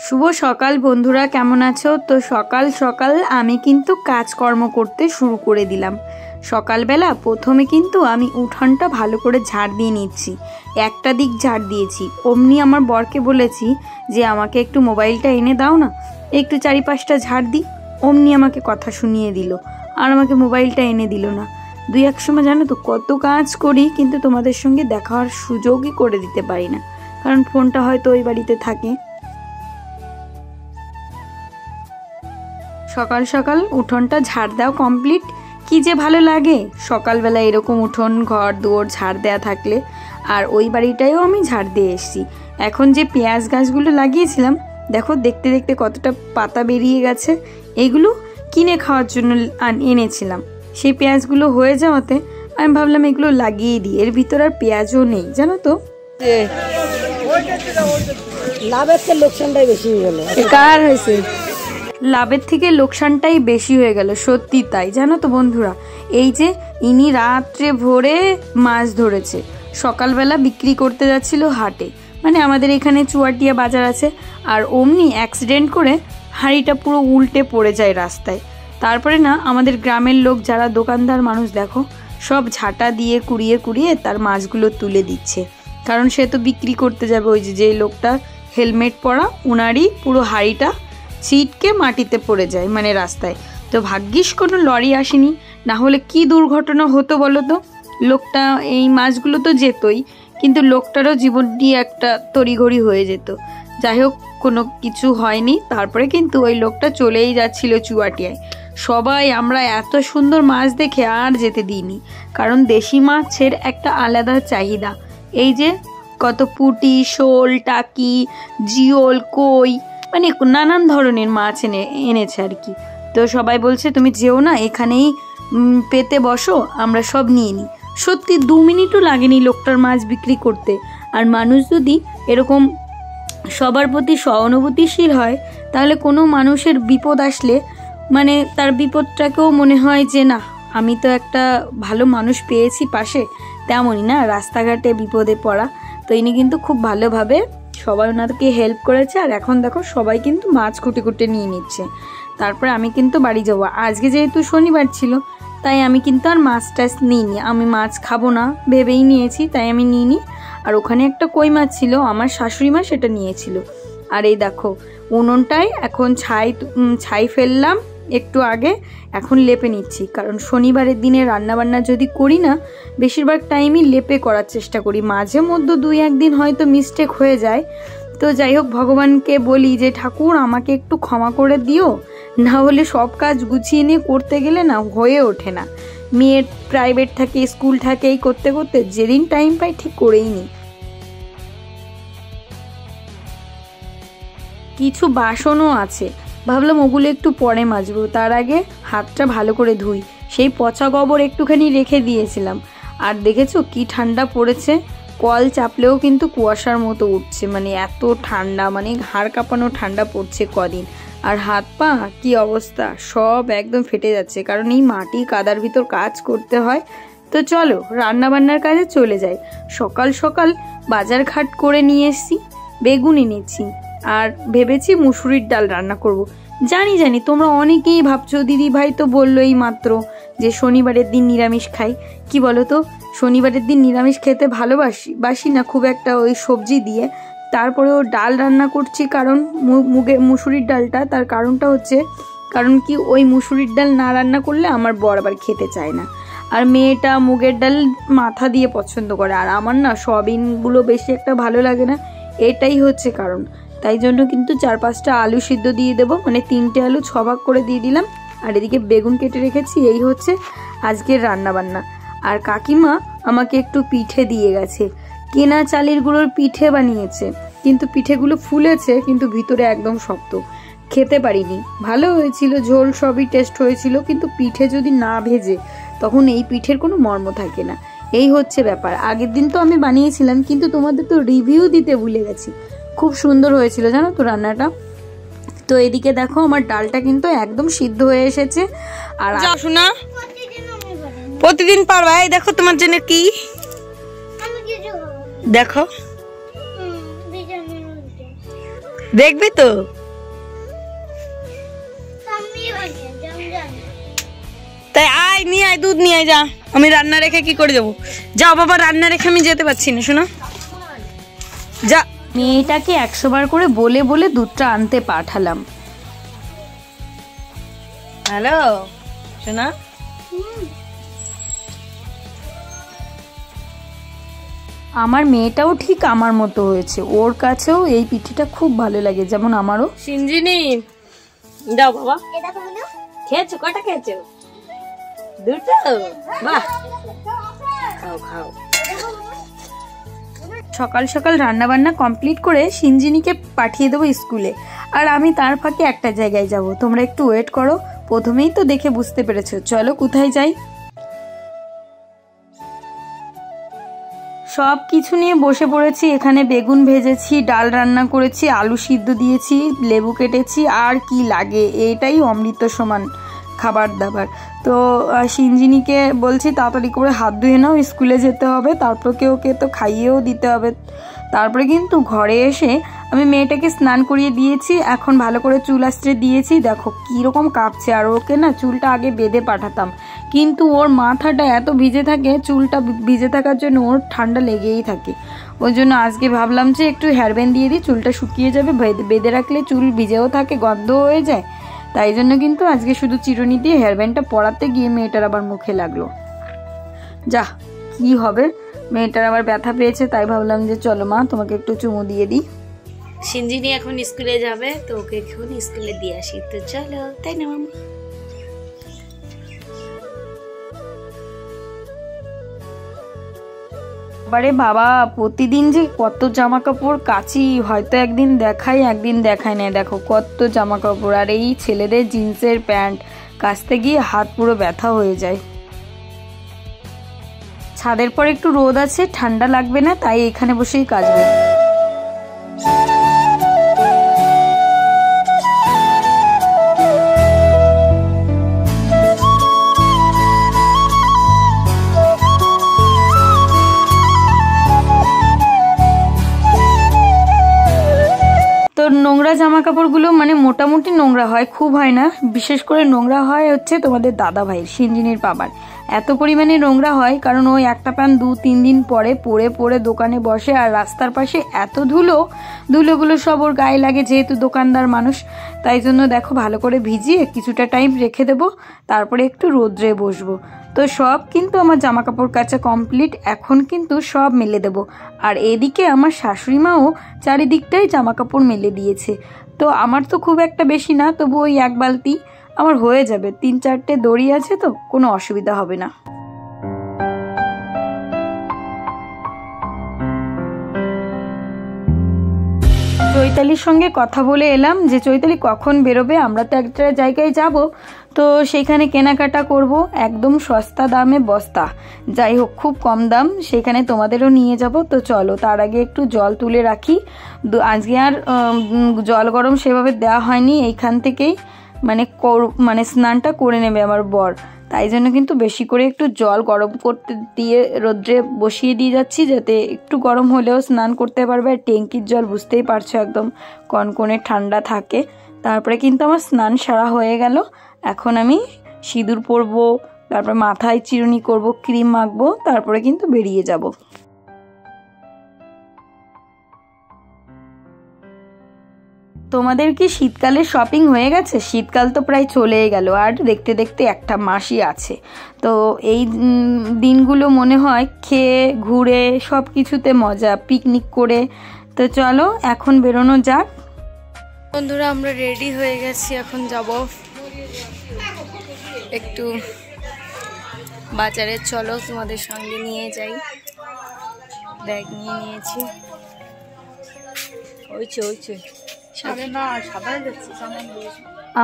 শুভ সকাল বন্ধুরা, কেমন আছো? তো সকাল সকাল আমি কিন্তু কাজকর্ম করতে শুরু করে দিলাম। সকালবেলা প্রথমে কিন্তু আমি উঠানটা ভালো করে ঝাড় দিয়ে নিচ্ছি। একটা দিক ঝাড় দিয়েছি, অমনি আমার বরকে বলেছি যে আমাকে একটু মোবাইলটা এনে দাও না, একটু চারিপাশটা ঝাড় দিই। অমনি আমাকে কথা শুনিয়ে দিল আর আমাকে মোবাইলটা এনে দিল না। দুই এক সময় জানো তো কত কাজ করি, কিন্তু তোমাদের সঙ্গে দেখা হওয়ার সুযোগই করে দিতে পারি না, কারণ ফোনটা হয়তো ওই বাড়িতে থাকে। সকাল সকাল উঠোনটা ঝাড় দেওয়া কমপ্লিট। কি যে ভালো লাগে সকালবেলা এরকম উঠোন ঘর দুয়ার ঝাড় দেওয়া থাকলে। আর ওই বাড়িটায়ও আমি ঝাড় দিয়ে এসেছি। এখন যে পেঁয়াজ গাছগুলো লাগিয়েছিলাম, দেখো দেখতে দেখতে কতটা পাতা বেরিয়ে গেছে। এগুলো কিনে খাওয়ার জন্য এনেছিলাম। সেই পেঁয়াজগুলো হয়ে যাওয়াতে আমি ভাবলাম এগুলো লাগিয়ে দিই। এর ভিতর আর পেঁয়াজও নেই, জানো তো। লাভের থেকে লোকসানটাই বেশি হয়ে গেল। কার হয়েছে? লাভের থেকে লোকসানটাই বেশি হয়ে গেল, সত্যি তাই। জানো তো বন্ধুরা, এই যে ইনি রাত্রে ভোরে মাছ ধরেছে, সকালবেলা বিক্রি করতে যাচ্ছিল হাটে, মানে আমাদের এখানে চুয়াটিয়া বাজার আছে। আর অমনি অ্যাক্সিডেন্ট করে হাঁড়িটা পুরো উল্টে পড়ে যায় রাস্তায়। তারপরে না আমাদের গ্রামের লোক যারা দোকানদার মানুষ, দেখো সব ঝাঁটা দিয়ে কুড়িয়ে কুড়িয়ে তার মাছগুলো তুলে দিচ্ছে, কারণ সে তো বিক্রি করতে যাবে। ওই যে লোকটা হেলমেট পরা, উনারই পুরো হাঁড়িটা ছিটকে মাটিতে পড়ে যায়, মানে রাস্তায়। তো ভাগ্যিস কোনো লরি আসেনি, না হলে কি দুর্ঘটনা হতো বলো তো। লোকটা এই মাছগুলো তো যেতই, কিন্তু লোকটারও জীবন নিয়ে একটা তড়িঘড়ি হয়ে যেত। যাই হোক, কোনো কিছু হয়নি। তারপরে কিন্তু ওই লোকটা চলেই যাচ্ছিল চুয়াটিয়ায়। সবাই আমরা এত সুন্দর মাছ দেখে আর যেতে দিইনি, কারণ দেশি মাছের একটা আলাদা চাহিদা। এই যে কত পুঁটি, শোল, টাকি, জিওল, কই, মানে নানান ধরনের মাছ এনেছে আর কি। তো সবাই বলছে তুমি যেও না, এখানেই পেতে বসো, আমরা সব নিয়ে নিই। সত্যি 2 মিনিটও লাগেনি লোকটার মাছ বিক্রি করতে। আর মানুষ যদি এরকম সবার প্রতি সহানুভূতিশীল হয়, তাহলে কোনো মানুষের বিপদ আসলে মানে তার বিপদটাকেও মনে হয় যে না, আমি তো একটা ভালো মানুষ পেয়েছি পাশে। তেমনই না রাস্তাঘাটে বিপদে পড়া। তো ইনি কিন্তু খুব ভালোভাবে সবাই ওনাদেরকে হেল্প করেছে। আর এখন দেখো সবাই কিন্তু মাছ কুটে কুটে নিয়ে নিচ্ছে। তারপরে আমি কিন্তু বাড়ি যাবো। আজকে যেহেতু শনিবার ছিল, তাই আমি কিন্তু আর মাছ টাছ নিইনি। আমি মাছ খাবো না ভেবেই নিয়েছি, তাই আমি নিইনি। আর ওখানে একটা কই মাছ ছিল, আমার শাশুড়ি মা সেটা নিয়েছিল। আর এই দেখো উনুনটায় এখন ছাই ফেললাম একটু আগে, এখন লেপে নিচ্ছি। কারণ শনিবারের দিনে রান্নাবান্না যদি করি না, বেশিরভাগ টাইমই লেপে করার চেষ্টা করি। মাঝে মধ্যে 2-1 দিন হয়তো মিস্টেক হয়ে যায়। তো যাই হোক, ভগবানকে বলি যে ঠাকুর আমাকে একটু ক্ষমা করে দিও, না হলে সব কাজ গুছিয়ে নিয়ে করতে গেলে না হয়ে ওঠে না। মেয়ের প্রাইভেট থাকে, স্কুল থাকে, এই করতে করতে যেদিন টাইম পাই ঠিক করেই নিই। কিছু বাসনও আছে, ভাবলাম ওগুলো একটু পরে মাজবো, তার আগে হাতটা ভালো করে ধুই। সেই পচা গোবর একটুখানি রেখে দিয়েছিলাম। আর দেখেছো কি ঠান্ডা পড়েছে, কল চাপলেও কিন্তু কুয়াশার মতো উঠছে, মানে এত ঠান্ডা, মানে হাড় কাঁপানো ঠান্ডা পড়ছে কদিন। আর হাত পা কি অবস্থা, সব একদম ফেটে যাচ্ছে, কারণ এই মাটি কাদার ভিতর কাজ করতে হয়। তো চলো রান্না বান্নার কাজে চলে যাই। সকাল সকাল বাজার ঘাট করে নিয়ে এসছি, বেগুন এনেছি, আর ভেবেছি মুসুরির ডাল রান্না করব। জানি তোমরা অনেকেই ভাবছো দিদি ভাই তো বললো এই মাত্র যে শনিবারের দিন নিরামিষ খাই। কি বলো তো, শনিবারের দিন নিরামিষ খেতে বাসি না খুব একটা ওই সবজি দিয়ে। তারপরেও ডাল রান্না করছি, কারণ মুসুরির ডালটা, তার কারণটা হচ্ছে কারণ কি ওই মুসুরির ডাল না রান্না করলে আমার বর আবার খেতে চায় না। আর মেয়েটা মুগের ডাল মাথা দিয়ে পছন্দ করে, আর আমার না সয়াবিনগুলো বেশি একটা ভালো লাগে না। এটাই হচ্ছে কারণ। তাই জন্য কিন্তু 4-5টা আলু সিদ্ধ দিয়ে দেবো, মানে 3টে আলু 6 ভাগ করে দিয়ে দিলাম। আর এদিকে বেগুন কেটে রেখেছি। এই হচ্ছে আজকের রান্নাবান্না। আর কাকিমা আমাকে একটু পিঠে দিয়ে গেছে, কেনা চালের গুঁড়োর পিঠে বানিয়েছে, কিন্তু পিঠেগুলো ফুলেছে, কিন্তু ভিতরে একদম শক্ত, খেতে পারিনি। ভালো হয়েছিল, ঝোল সবই টেস্ট হয়েছিল, কিন্তু পিঠে যদি না ভেজে তখন এই পিঠের কোনো মর্ম থাকে না। এই হচ্ছে ব্যাপার। আগের দিন তো আমি বানিয়েছিলাম, কিন্তু তোমাদের তো রিভিউ দিতে ভুলে গেছি। খুব সুন্দর হয়েছিল জানো তো রান্নাটা। তো এদিকে দেখো আমার ডালটা কিন্তু একদম সিদ্ধ হয়ে এসেছে। আর শোনা প্রতিদিন পারবা। এই দেখো তোমার জন্য কি, দেখো দেখবি তো? তাই আয়, নিয়ে আয়, দুধ নিয়ে আয়, যা। আমি রান্না রেখে কি করে যাবো? যাও বাবা, রান্না রেখে আমি যেতে পারছি না, শোনা। যা। মেয়েটাকে 100 বার করে বলে বলে দুধটা আনতে পাঠালাম। হ্যালো শোনা, আমার মেয়েটাও ঠিক আমার মতো হয়েছে, ওর কাছেও এই পিঠিটা খুব ভালো লাগে, যেমন আমারও। সিঞ্জিনি দাও বাবা। খেয়েছো? কটা খেয়েছো? দুটো? বাহ, খাও খাও। সকাল সকাল রান্না বান্না কমপ্লিট করে সিঞ্জিনিকে পাঠিয়ে দেবো স্কুলে, আর আমি তার ফাঁকে একটা জায়গায় যাব। তোমরা একটু ওয়েট করো, প্রথমেই তো দেখে বুঝতে পেরেছো। চলো কোথায় যাই। সব কিছু নিয়ে বসে পড়েছি। এখানে বেগুন ভেজেছি, ডাল রান্না করেছি, আলু সিদ্ধ দিয়েছি, লেবু কেটেছি, আর কি লাগে, এটাই অমৃত সমান খাবার দাবার। তো সিঞ্জিনিকে বলছি তাড়াতাড়ি করে হাত ধুয়ে নাও, স্কুলে যেতে হবে, তারপর ওকে তো খাইয়েও দিতে হবে। তারপরে কিন্তু ঘরে এসে আমি মেয়েটাকে স্নান করিয়ে দিয়েছি, এখন ভালো করে চুল আঁচড়ে দিয়েছি। দেখো কীরকম কাঁপছে, আর ওকে না চুলটা আগে বেঁধে পাঠাতাম, কিন্তু ওর মাথাটা এত ভিজে থাকে, চুলটা ভিজে থাকার জন্য ওর ঠান্ডা লেগেই থাকে। ওই জন্য আজকে ভাবলাম যে একটু হেয়ারব্যান্ড দিয়ে দিই, চুলটা শুকিয়ে যাবে। বেঁধে রাখলে চুল ভিজেও থাকে, গন্ধও হয়ে যায়। তাই জন্য কিন্তু আজকে শুধু চিরুনি দিয়ে হেয়ারব্যান্ডটা পরাতে গিয়ে মেয়েটার আবার মুখে লাগলো। যা, কি হবে, মেয়েটার আবার ব্যথা পেয়েছে, তাই ভাবলাম যে চলো মা তোমাকে একটু চুমু দিয়ে দিই। সিঞ্জিনি এখন স্কুলে যাবে, তো ওকে এখন স্কুলে দিয়ে আসি। তো চলো, তাই না মামা? বারে বাবা, প্রতিদিন যে কত জামা কাপড় কাচি, হয়তো একদিন দেখাই একদিন দেখায় না। দেখো কত জামা কাপড়, আর এই ছেলেদের জিন্সের প্যান্ট কাচতে গিয়ে হাত পুরো ব্যথা হয়ে যায়। ছাদের পর একটু রোদ আছে, ঠান্ডা লাগবে না, তাই এখানে বসেই কাচবো। নোংরা জামা কাপড়গুলো মানে মোটামুটি নোংরা হয়, খুব হয় না। বিশেষ করে নোংরা হয় হচ্ছে তোমাদের দাদা ভাইয়ের, সিঞ্জিনির বাবার। এত পরিমাণে নোংরা হয় কারণ ওই একটা প্যান্ট 2-3 দিন পরে পরে পরে দোকানে বসে, আর রাস্তার পাশে এত ধুলোগুলো সব ওর গায়ে লাগে, যেহেতু দোকানদার মানুষ। তাই জন্য দেখো ভালো করে ভিজিয়ে কিছুটা টাইম রেখে দেবো, তারপরে একটু রোদ্রে বসবো। তো সব কিন্তু আমার জামা কাপড় কাচা কমপ্লিট, এখন কিন্তু সব মেলে দেব। আর এদিকে আমার শাশুড়ি মাও চারিদিকটাই জামা কাপড় মেলে দিয়েছে। তো আমার তো খুব একটা বেশি না, তবু ওই 1 বালতি আমার হয়ে যাবে। 3-4টে দড়ি আছে, তো কোনো অসুবিধা হবে না। চৈতালির সঙ্গে কথা বলে এলাম যে চৈতালি কখন বেরোবে, আমরা তো একটা জায়গায় যাব, তো সেইখানে কেনাকাটা করব। একদম সস্তা দামে বস্তা, যাই হোক খুব কম দাম, সেখানে তোমাদেরও নিয়ে যাব। তো চলো, তার আগে একটু জল তুলে রাখি। আজকে আর জল গরম সেভাবে দেওয়া হয়নি, এইখান থেকেই মানে স্নানটা করে নেবে আমার বর। তাই জন্য কিন্তু বেশি করে একটু জল গরম করতে দিয়ে রোদ্রে বসিয়ে দিয়ে যাচ্ছি, যাতে একটু গরম হলেও স্নান করতে পারবে। আর ট্যাঙ্কির জল বুঝতেই পারছো একদম কনকনে ঠান্ডা থাকে। তারপরে কিন্তু আমার স্নান সারা হয়ে গেল। এখন আমি সিঁদুর পরবো, তারপর মাথায় চিরুনি করব, ক্রিম মাখবো, তারপরে কিন্তু বেরিয়ে যাব। তোমাদের কি শীতকালে শপিং হয়ে গেছে? শীতকাল তো প্রায় চলেই গেল, আর দেখতে দেখতে একটা মাসই আছে। তো এই দিনগুলো মনে হয় খেয়ে ঘুরে সব কিছুতে মজা, পিকনিক করে। তো চলো এখন বেরোনো যাক। বন্ধুরা আমরা রেডি হয়ে গেছি, এখন যাব একটু বাজারে। চলো তোমাদের সঙ্গে নিয়ে যাই। ব্যাগ নিয়ে নিয়েছি,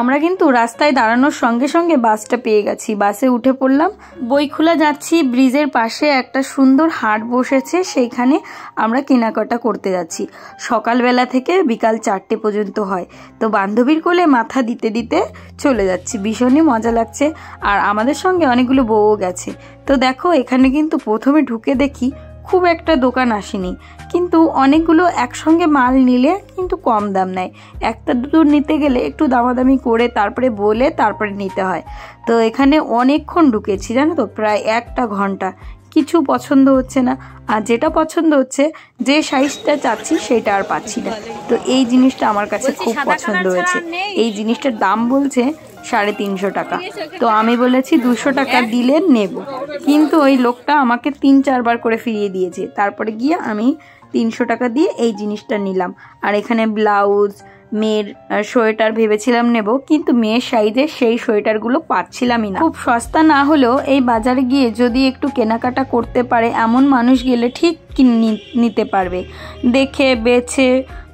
আমরা কিন্তু রাস্তায় দাঁড়ানোর সঙ্গে সঙ্গে বাসটা পেয়ে গেছি, বাসে উঠে পড়লাম। বইখোলা যাচ্ছি, ব্রিজের পাশে একটা সুন্দর হাট বসেছে, সেইখানে আমরা কেনাকাটা করতে যাচ্ছি। সকালবেলা থেকে বিকাল 4টে পর্যন্ত হয়। তো বান্ধবীর কোলে মাথা দিতে দিতে চলে যাচ্ছি, ভীষণই মজা লাগছে। আর আমাদের সঙ্গে অনেকগুলো বউও গেছে। তো দেখো এখানে কিন্তু প্রথমে ঢুকে দেখি খুব একটা দোকান আসেনি, কিন্তু অনেকগুলো একসঙ্গে মাল নিলে কিন্তু কম দাম নেয়। একটা দুটো নিতে গেলে একটু দামাদামি করে তারপরে বলে তারপরে নিতে হয়। তো এখানে অনেকক্ষণ ঢুকেছি জানো তো, প্রায় 1 ঘন্টা। কিছু পছন্দ হচ্ছে না, আর যেটা পছন্দ হচ্ছে, যে সাইজটা চাচ্ছি সেটা আর পাচ্ছি না। তো এই জিনিসটা আমার কাছে খুব পছন্দ হয়েছে। এই জিনিসটার দাম বলছে 350 টাকা। তো আমি বলেছি 200 টাকা দিলে নেব, কিন্তু ওই লোকটা আমাকে 3-4 বার করে ফিরিয়ে দিয়েছে। তারপরে গিয়ে আমি 300 টাকা দিয়ে এই জিনিসটা নিলাম। আর এখানে ব্লাউজ, মেয়ের সোয়েটার ভেবেছিলাম নেব, কিন্তু মেয়ের সাইজে সেই সোয়েটারগুলো পাচ্ছিলামই না। খুব সস্তা না হলেও এই বাজারে গিয়ে যদি একটু কেনাকাটা করতে পারে এমন মানুষ গেলে ঠিক নিতে পারবে। দেখে বেছে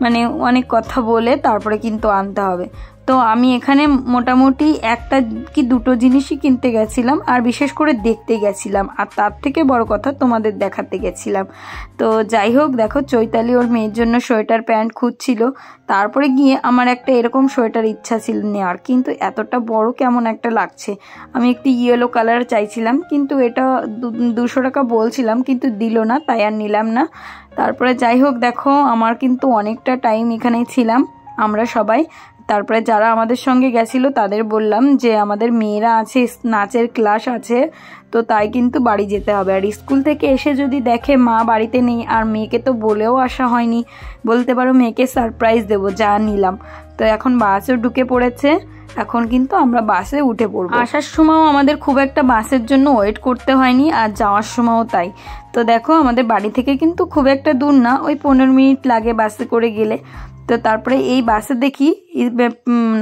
মানে অনেক কথা বলে তারপরে কিন্তু আনতে হবে। তো আমি এখানে মোটামুটি 1টা কি 2টো জিনিসই কিনতে গেছিলাম, আর বিশেষ করে দেখতে গেছিলাম, আর তার থেকে বড় কথা তোমাদের দেখাতে গেছিলাম। তো যাই হোক, দেখো চৈতালি ওর মেয়ের জন্য সোয়েটার প্যান্ট খুঁজছিল। তারপরে গিয়ে আমার একটা এরকম সোয়েটার ইচ্ছা ছিল নেওয়ার, কিন্তু এতটা বড় কেমন একটা লাগছে। আমি একটি ইয়েলো কালার চাইছিলাম, কিন্তু এটা 200 টাকা বলছিলাম, কিন্তু দিল না, তাই আর নিলাম না। তারপরে যাই হোক, দেখো আমার কিন্তু অনেকটা টাইম এখানেই ছিলাম আমরা সবাই। তারপরে যারা আমাদের সঙ্গে গেছিল তাদের বললাম যে আমাদের মেয়েরা আছে, নাচের ক্লাস আছে, তো তাই কিন্তু বাড়ি যেতে হবে। আর স্কুল থেকে এসে যদি দেখে মা বাড়িতে নেই, আর মেয়েকে তো বলেও আসা হয়নি, বলতে পারো মেয়েকে সারপ্রাইজ দেবো, যা নিলাম। তো এখন বাসও ঢুকে পড়েছে, এখন কিন্তু আমরা বাসে উঠে পড়বো। আসার সময়ও আমাদের খুব একটা বাসের জন্য ওয়েট করতে হয়নি, আর যাওয়ার সময়ও তাই। তো দেখো আমাদের বাড়ি থেকে কিন্তু খুব একটা দূর না, ওই 15 মিনিট লাগে বাসে করে গেলে। তো তারপরে এই বাসে দেখি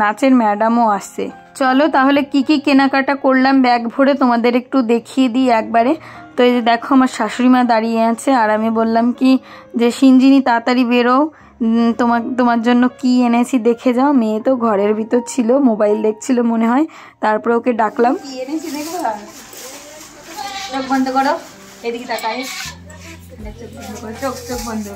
নাচের ম্যাডামও আসছে। চলো তাহলে কি কি কেনাকাটা করলাম ব্যাগ ভরে তোমাদের একটু দেখিয়ে দিই একবারে। তো এই যে দেখো আমার শাশুড়ি মা দাঁড়িয়ে আছে, আর আমি বললাম কি যে সিঞ্জিনি তাড়াতাড়ি বেরো, তোমার জন্য কি এনেছি দেখে যাও। মেয়ে তো ঘরের ভিতর ছিল, মোবাইল দেখছিল মনে হয়। তারপরে ওকে ডাকলাম, কি এনেছি দেখো, চোখ বন্ধ করো, এদিকে তাকাই, চোখ বন্ধ।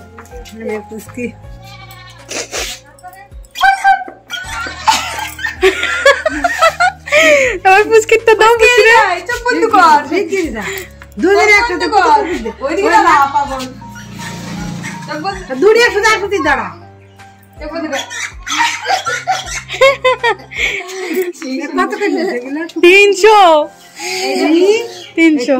আমার পুচকিটা দাও কিছু রে, চোখ বন্ধ কর, দুদিন একসাথে কর, ওইদিকে না পাগল, চোখ বন্ধ, দুদিন একসাথে দাঁড়া, চোখ বন্ধ কর। 300।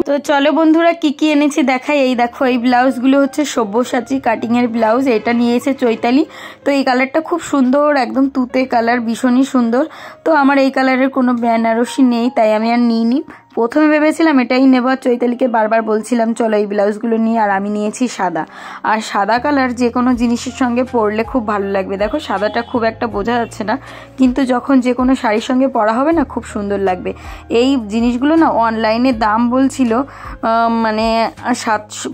তো চলো বন্ধুরা কি কি এনেছি দেখাই। এই দেখো এই ব্লাউজগুলো হচ্ছে সব্যসাচী কাটিং এর ব্লাউজ, এটা নিয়েছে চৈতালি। তো এই কালারটা খুব সুন্দর, একদম তুতে কালার, ভীষণই সুন্দর। তো আমার এই কালারের কোনো বেনারসি নেই, তাই আমি আর নিইনি। প্রথমে ভেবেছিলাম এটাই নেব, চৈতালিকে বারবার বলছিলাম চলো এই ব্লাউজগুলো নিয়ে, আর আমি নিয়েছি সাদা। আর সাদা কালার যে কোনো জিনিসের সঙ্গে পরলে খুব ভালো লাগবে। দেখো সাদাটা খুব একটা বোঝা যাচ্ছে না, কিন্তু যখন যে কোনো শাড়ির সঙ্গে পরা হবে না খুব সুন্দর লাগবে। এই জিনিসগুলো না অনলাইনে দাম বলছিল মানে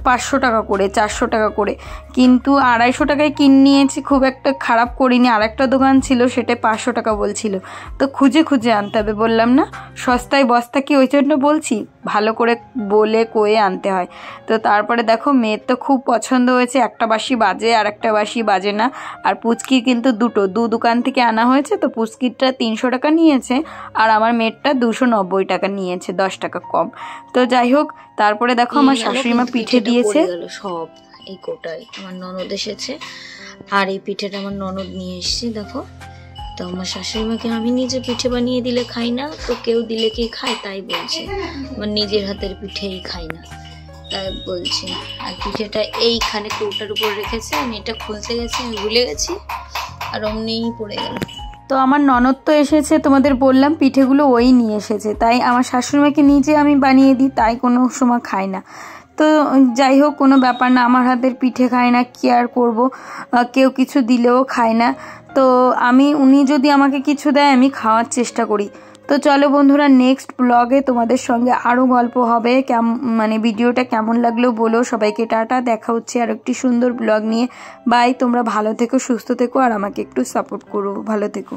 500 টাকা করে, 400 টাকা করে, কিন্তু 250 টাকায় কিনে নিয়েছি, খুব একটা খারাপ করিনি। আরেকটা দোকান ছিল সেটা 500 টাকা বলছিল। তো খুঁজে খুঁজে আনতে হবে, বললাম না সস্তায় বস্তা কি, ওই জন্য বলছি ভালো করে বলে কয়ে আনতে হয়। তো তারপরে দেখো মেয়ের তো খুব পছন্দ হয়েছে, একটা বাঁশি বাজে আর একটা বাঁশি বাজে না। আর পুচকি কিন্তু দু দোকান থেকে আনা হয়েছে, তো পুচকিটা 300 টাকা নিয়েছে, আর আমার মেয়েরটা 290 টাকা নিয়েছে, 10 টাকা কম। তো যাই হোক, তারপরে দেখো আমার শাশুড়ি মা পিঠে দিয়েছে সব, এই কোটায় আমার ননদ এসেছে, আর এই পিঠেটা আমার ননদ নিয়ে এসেছে দেখো। তো আমার শাশুড়ি মাকে আমি নিজে পিঠে বানিয়ে দিলে খাই না, তো কেউ দিলে কি খায়, তাই বলছে আমার নিজের হাতের পিঠেই খাই না, তাই বলছে। আর পিঠেটা এইখানে কৌটার উপর রেখেছে, আমি এটা খুলতে গেছি, আমি ভুলে গেছি, আর অমনিই পড়ে গেল। তো আমার ননদ তো এসেছে, তোমাদের বললাম পিঠেগুলো ওই নিয়ে এসেছে, তাই আমার শাশুড়িমাকে নিজে আমি বানিয়ে দিই, তাই কোনো সময় খাই না। তো যাই হোক, কোনো ব্যাপার না, আমার হাতের পিঠে খায় না, কি আর করবো, কেউ কিছু দিলেও খায় না। তো উনি যদি আমাকে কিছু দেয় আমি খাওয়ার চেষ্টা করি। তো চলো বন্ধুরা, নেক্সট ব্লগে তোমাদের সঙ্গে আরও গল্প হবে। মানে ভিডিওটা কেমন লাগলো বলো। সবাইকে টাটা, দেখা হচ্ছে আর একটি সুন্দর ব্লগ নিয়ে। বাই, তোমরা ভালো থেকো, সুস্থ থেকো, আর আমাকে একটু সাপোর্ট করো, ভালো থেকো।